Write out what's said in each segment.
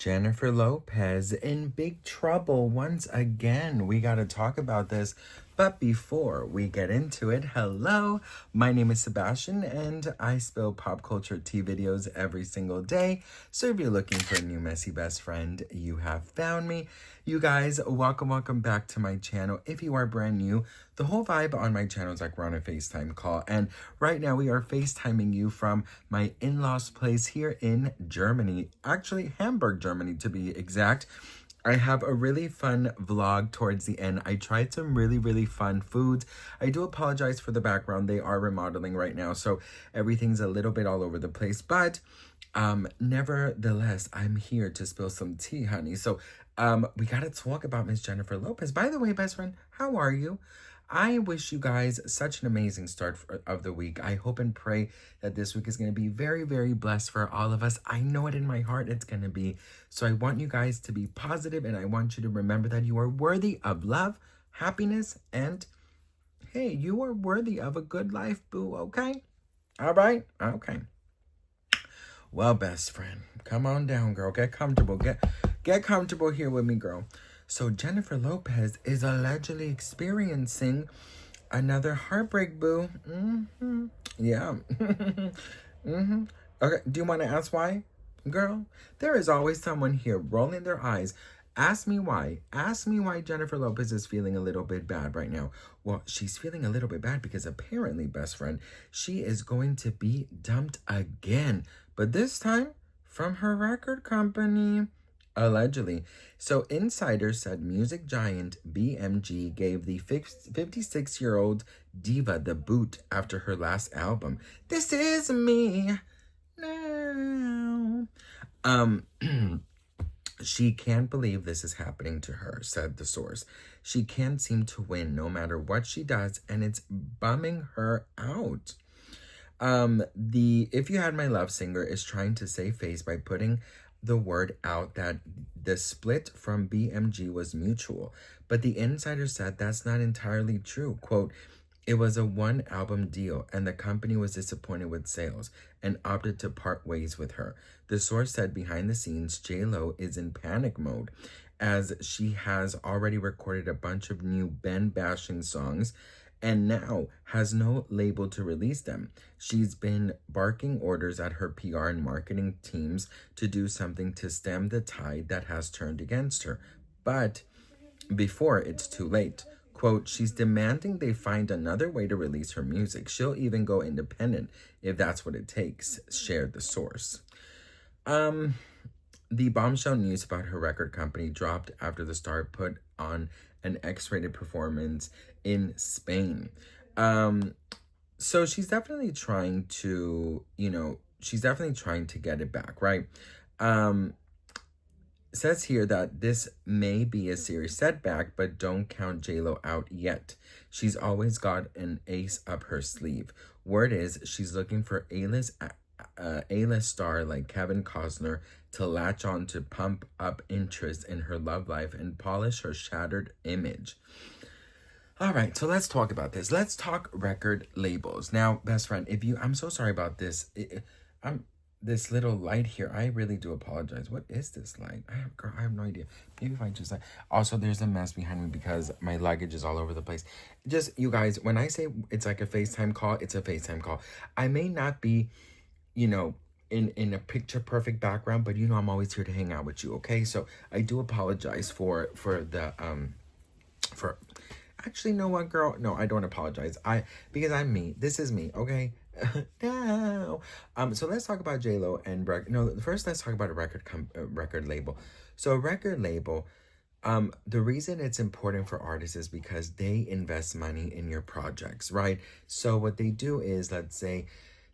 Jennifer Lopez in big trouble once again. We got to talk about this. But before we get into it, hello, my name is Sebastian and I spill pop culture tea videos every single day. So if you're looking for a new messy best friend, you have found me. You guys, welcome back to my channel. If you are brand new, the whole vibe on my channel is like we're on a FaceTime call. And right now we are FaceTiming you from my in-laws place here in Germany. Actually, Hamburg, Germany to be exact. I have a really fun vlog towards the end. I tried some really fun foods. I do apologize for the background. They are remodeling right now, so everything's a little bit all over the place. But nevertheless, I'm here to spill some tea, honey. So we got to talk about Miss Jennifer Lopez. By the way, best friend, how are you? I wish you guys such an amazing start of the week. I hope and pray that this week is going to be very blessed for all of us. I know it in my heart it's going to be. So I want you guys to be positive, and I want you to remember that you are worthy of love, happiness, and hey, you are worthy of a good life, boo, okay? All right? Okay. Well, best friend, come on down, girl. Get comfortable. Get comfortable here with me, girl. So Jennifer Lopez is allegedly experiencing another heartbreak, boo. Yeah. Okay, do you want to ask why? Girl, there is always someone here rolling their eyes. Ask me why. Ask me why Jennifer Lopez is feeling a little bit bad right now. Well, she's feeling a little bit bad because apparently, best friend, she is going to be dumped again. But this time from her record company. Allegedly. So insiders said music giant BMG gave the 56-year-old diva the boot after her last album. This is me now. She can't believe this is happening to her, said the source. She can't seem to win no matter what she does, and it's bumming her out. The If You Had My Love singer is trying to save face by putting the word out that the split from BMG was mutual, but the insider said that's not entirely true. Quote, it was a one-album deal, and the company was disappointed with sales and opted to part ways with her. The source said behind the scenes, J-Lo is in panic mode, as she has already recorded a bunch of new Ben-bashing songs and now has no label to release them. She's been barking orders at her PR and marketing teams to do something to stem the tide that has turned against her. But before it's too late. Quote, she's demanding they find another way to release her music. She'll even go independent if that's what it takes, shared the source. The bombshell news about her record company dropped after the star put on an X-rated performance in Spain. So she's definitely trying to, she's definitely trying to get it back, right? Says here that this may be a serious setback, but don't count J-Lo out yet. She's always got an ace up her sleeve. Word is she's looking for A-list star like Kevin Costner to latch on to pump up interest in her love life and polish her shattered image. All right, so let's talk about this. Let's talk record labels. Now, best friend, I'm so sorry about this. This little light here, I really do apologize. What is this light? I have no idea. Maybe if I just... Also, there's a mess behind me because my luggage is all over the place. Just, you guys, when I say it's like a FaceTime call, it's a FaceTime call. I may not be, in a picture-perfect background, but I'm always here to hang out with you, okay? So I do apologize for the... Actually, you know what, girl? No, I don't apologize. Because I'm me. This is me, okay? No. So let's talk about J-Lo and first let's talk about a record label. So a record label, the reason it's important for artists is because they invest money in your projects, right? So what they do is, let's say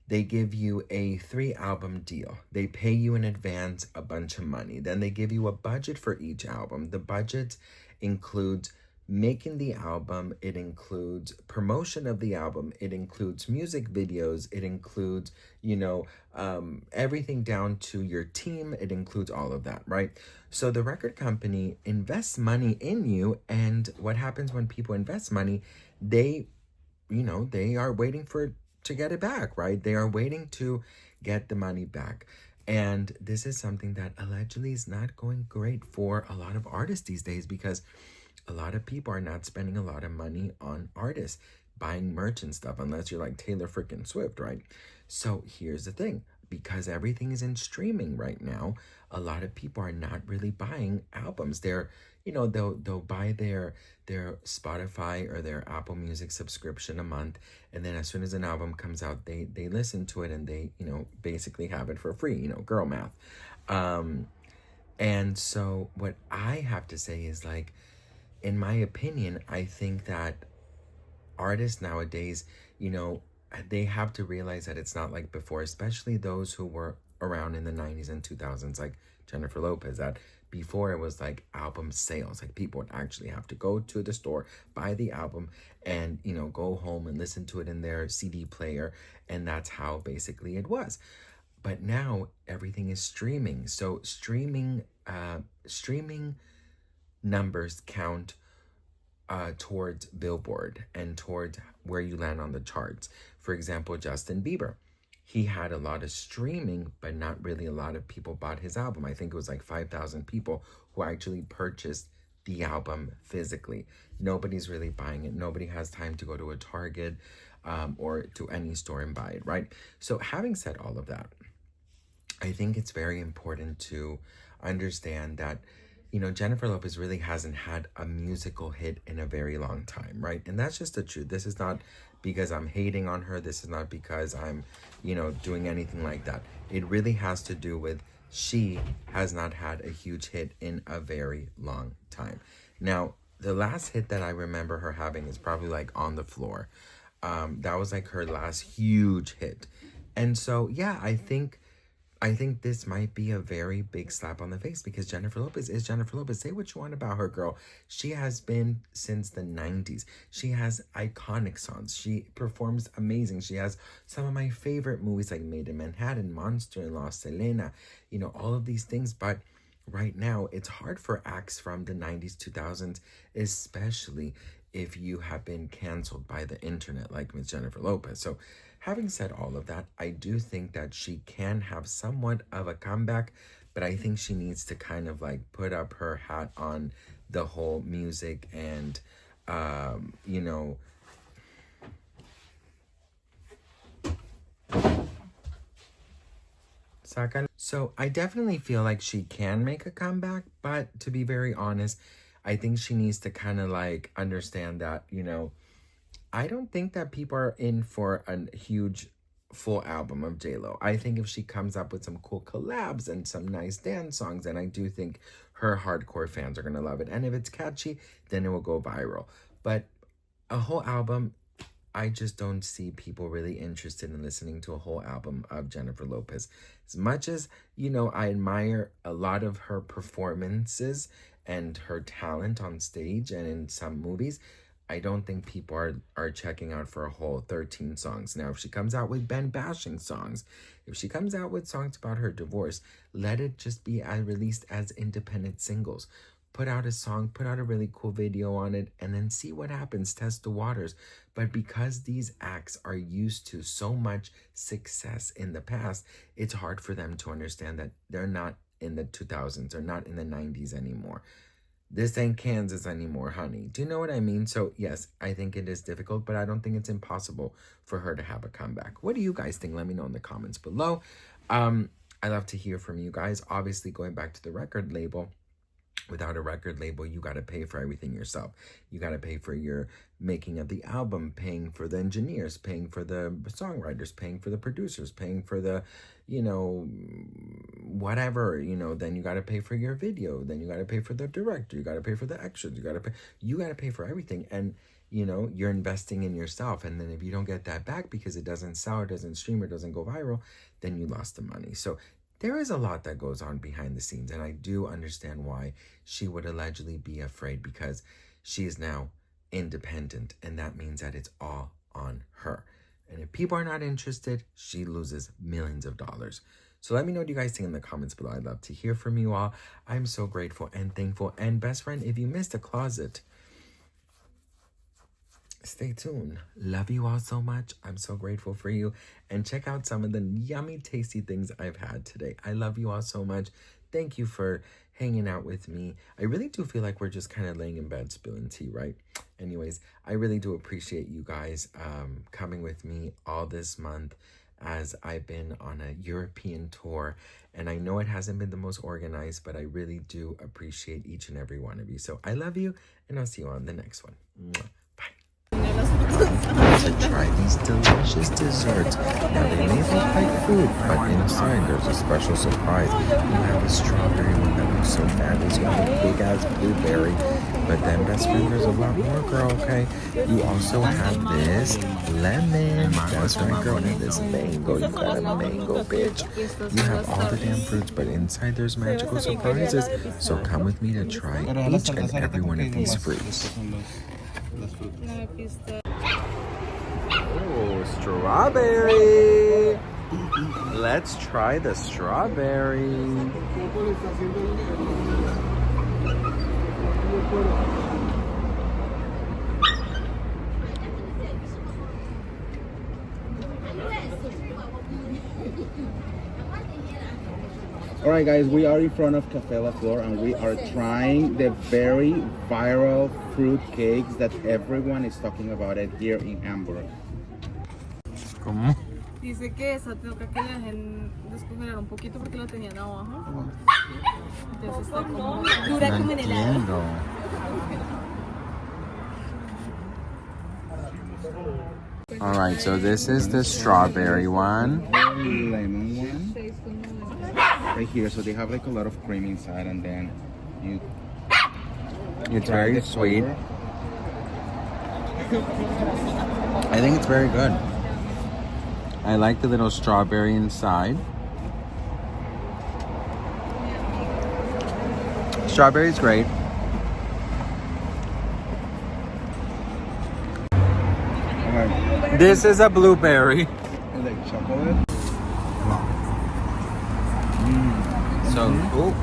they give you a 3-album deal. They pay you in advance a bunch of money. Then they give you a budget for each album. The budget includes making the album, it includes promotion of the album, it includes music videos, it includes, everything down to your team, it includes all of that, right? So the record company invests money in you, and what happens when people invest money, they are waiting to get it back, right? They are waiting to get the money back. And this is something that allegedly is not going great for a lot of artists these days, because a lot of people are not spending a lot of money on artists buying merch and stuff, unless you're like Taylor freaking Swift, right? So here's the thing, because everything is in streaming right now, a lot of people are not really buying albums. They're, they'll buy their Spotify or their Apple Music subscription a month, and then as soon as an album comes out, they listen to it, and they, basically have it for free, girl math. And so what I have to say is, like, in my opinion, I think that artists nowadays, they have to realize that it's not like before, especially those who were around in the 90s and 2000s, like Jennifer Lopez, that before it was like album sales. Like, people would actually have to go to the store, buy the album, and, go home and listen to it in their CD player. And that's how basically it was. But now everything is streaming. So streaming numbers count towards Billboard and towards where you land on the charts. For example, Justin Bieber, he had a lot of streaming, but not really a lot of people bought his album. I think it was like 5,000 people who actually purchased the album physically. Nobody's really buying it. Nobody has time to go to a Target or to any store and buy it, right? So having said all of that, I think it's very important to understand that, Jennifer Lopez really hasn't had a musical hit in a very long time, right? And that's just the truth. This is not because I'm hating on her. This is not because I'm, doing anything like that. It really has to do with she has not had a huge hit in a very long time. Now, the last hit that I remember her having is probably like On the Floor. That was like her last huge hit. And so, yeah, I think this might be a very big slap on the face, because Jennifer Lopez is Jennifer Lopez. Say what you want about her, girl. She has been since the 90s. She has iconic songs. She performs amazing. She has some of my favorite movies like Made in Manhattan, Monster-in-Law, Selena, all of these things. But right now, it's hard for acts from the 90s, 2000s, especially if you have been canceled by the internet like Miss Jennifer Lopez. So having said all of that, I do think that she can have somewhat of a comeback, but I think she needs to kind of like put up her hat on the whole music and, So I definitely feel like she can make a comeback, but to be very honest, I think she needs to kind of like understand that, I don't think that people are in for a huge full album of J-Lo. I think if she comes up with some cool collabs and some nice dance songs, then I do think her hardcore fans are going to love it. And if it's catchy, then it will go viral. But a whole album, I just don't see people really interested in listening to a whole album of Jennifer Lopez. As much as, I admire a lot of her performances and her talent on stage and in some movies, I don't think people are checking out for a whole 13 songs. Now, if she comes out with Ben bashing songs, if she comes out with songs about her divorce, let it just be released as independent singles. Put out a song, put out a really cool video on it, and then see what happens, test the waters. But because these acts are used to so much success in the past, it's hard for them to understand that they're not in the 2000s or not in the 90s anymore. This ain't Kansas anymore, honey. Do you know what I mean? So, yes, I think it is difficult, but I don't think it's impossible for her to have a comeback. What do you guys think? Let me know in the comments below. I love to hear from you guys. Obviously, going back to the record label, without a record label, you got to pay for everything yourself. You got to pay for your making of the album, paying for the engineers, paying for the songwriters, paying for the producers, paying for the, whatever, then you got to pay for your video. Then you got to pay for the director. You got to pay for the extras. You got to pay for everything. And, you're investing in yourself. And then if you don't get that back because it doesn't sell, it doesn't stream, it doesn't go viral, then you lost the money. So there is a lot that goes on behind the scenes, and I do understand why she would allegedly be afraid, because she is now independent, and that means that it's all on her. And if people are not interested, she loses millions of dollars. So let me know what you guys think in the comments below. I'd love to hear from you all. I'm so grateful and thankful. And best friend, if you missed a closet, stay tuned. Love you all so much. I'm so grateful for you. And check out some of the yummy, tasty things I've had today. I love you all so much. Thank you for hanging out with me. I really do feel like we're just kind of laying in bed spilling tea, right? Anyways, I really do appreciate you guys coming with me all this month as I've been on a European tour. And I know it hasn't been the most organized, but I really do appreciate each and every one of you. So I love you, and I'll see you on the next one. Mwah. To try these delicious desserts. Now they may look like food, but inside there's a special surprise. You have a strawberry one that looks so fabulous. You have a big ass blueberry, but then best friend, there's a lot more, girl. Okay. You also have this lemon. That's right, girl. And this mango. You got a mango, bitch. You have all the damn fruits, but inside there's magical surprises. So come with me to try each and every one of these fruits. Oh, strawberry! Let's try the strawberry. All right, guys, we are in front of Café La Flor and we are trying the very viral fruit cakes that everyone is talking about it here in Hamburg. ¿Cómo? Dice que esa toca que la dejen descongelar un poquito porque la tenían abajo. Entonces está como dura como en helado. All right, so this is the strawberry one. Lemon one. Right here, so they have like a lot of cream inside, and then you. It's very sweet. I think it's very good. I like the little strawberry inside. Strawberry's great. Okay. This is a blueberry. And like chocolate. So, oh.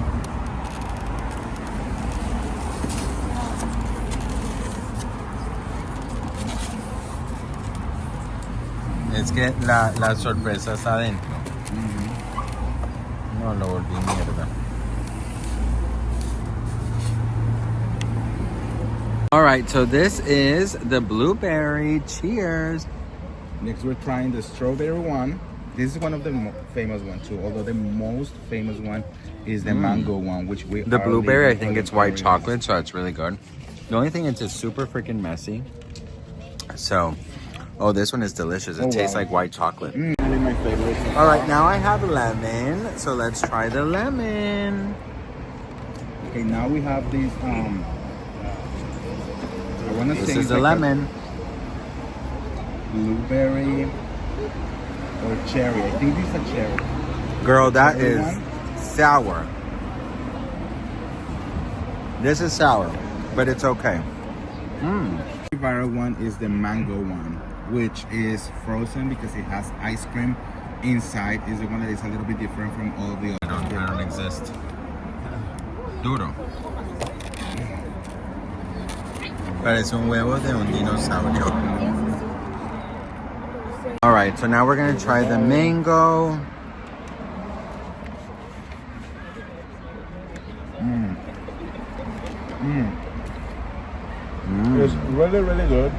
Es que la sorpresa está adentro. No lo volví mierda. All right, so this is the blueberry. Cheers. Next, we're trying the strawberry one. This is one of the famous ones too, although the most famous one is the mango one, which we The blueberry, I think it's white chocolate, so it's really good. The only thing is it's super freaking messy. So, oh, this one is delicious. It tastes like white chocolate. Really my favorite. All right, now I have lemon, so let's try the lemon. Okay, now we have these. I want to say This is the lemon. Blueberry or cherry. I think this is a cherry. Girl, that Cherry is one? sour. This is sour, but it's okay. The viral one is the mango one, which is frozen because it has ice cream inside. Is the one that is a little bit different from all of the other. I don't exist. Duro. Parece un huevo de un dinosaurio. All right, so now we're gonna try the mango. It's really, really good.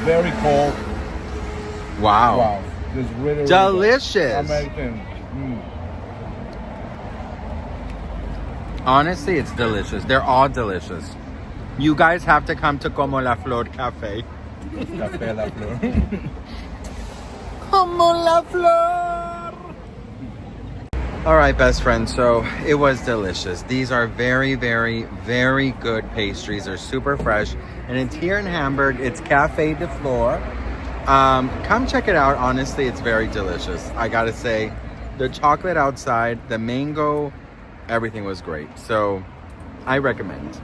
Very cold. Wow. Wow. It's really, really Delicious. good. Amazing. Honestly, it's delicious. They're all delicious. You guys have to come to Como La Flor Cafe. Café La Flor. Como La Flor. All right, best friends. So it was delicious. These are very, very, very good pastries. They're super fresh. And it's here in Hamburg. It's Café de Flor. Come check it out. Honestly, it's very delicious. I gotta say, the chocolate outside, the mango, everything was great. So I recommend.